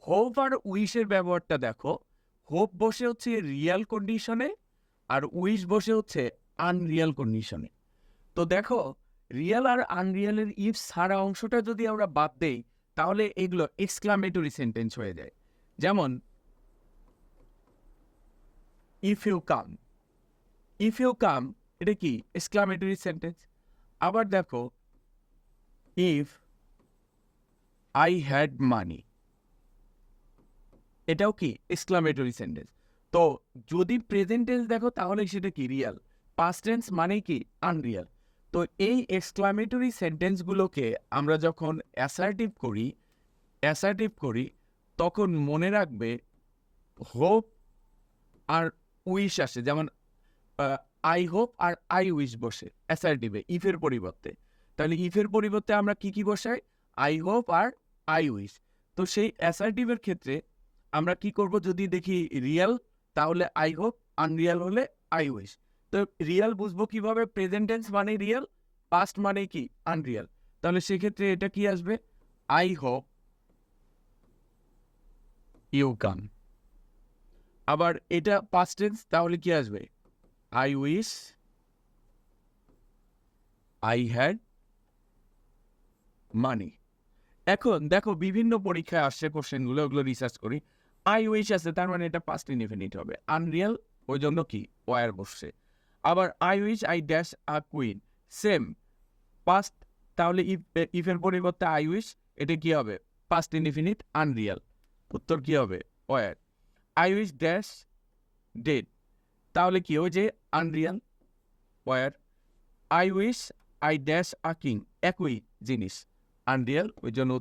Hope আর উইশের ব্যবহারটা দেখো। Hope বসে হচ্ছে রিয়াল কন্ডিশনে আর উইশ বসে হচ্ছে আনরিয়াল কন্ডিশনে। তো দেখো, রিয়াল আর আনরিয়ালের ইফ সারা অংশটা যদি আমরা বাদ দেই, তাহলে এগুলো এক্সক্লামেটরি সেন্টেন্স হয়ে যায়। যেমন if you come, if you come এটা কি এক্সক্লামেটরি সেন্টেন্স। আবার দেখো ইফ আই হ্যাড মানি, এটাও কি এক্সক্লামেটরি সেন্টেন্স। তো যদি প্রেজেন্ট টেন্স দেখো তাহলে সেটা কি রিয়াল, পাস্ট টেন্স মানে কি আনরিয়াল। তো এই এক্সক্লামেটরি সেন্টেন্সগুলোকে আমরা যখন অ্যাসার্টিভ করি তখন মনে রাখবে হোপ আর উইশ আসে। যেমন আই হোপ আর আই উইশ বসে অ্যাসার্টিভে ইফের পরিবর্তে। তাহলে ইফের পরিবর্তে আমরা কি কি বসাই? আই হোপ আর আই উইশ। তো সেই অ্যাসার্টিভের ক্ষেত্রে আমরা কি করব? যদি দেখি রিয়াল তাহলে আই হোপ, আনরিয়াল হলে আই উইশ। তো রিয়াল বুঝবো কিভাবে? প্রেজেন্ট টেন্স মানে রিয়াল, পাস্ট মানে কি আনরিয়াল। তাহলে সেক্ষেত্রে এটা কি আসবে? I hope you come. আবার এটা পাস্ট টেন্স, তাহলে কি আসবে? I wish I had money. এখন দেখো বিভিন্ন পরীক্ষায় আসছে কোশ্চেনগুলো, ওগুলো রিসার্চ করি। আই উইশ আছে, তার মানে এটা পাস্ট ইনডিফিনিট হবে। আনরিয়াল, ওই জন্য কি ওয়ার বসছে। আবার I wish I dash a queen, same past. তাহলে ইফের পরিবর্তে আই উইশ, এটা কি হবে? Past indefinite, unreal. উত্তর কি হবে? Were. I wish dash dead, তাহলে কি ওই যে unreal, were. I wish I dash a king, একই জিনিস, আনরিয়াল, ওই জন্য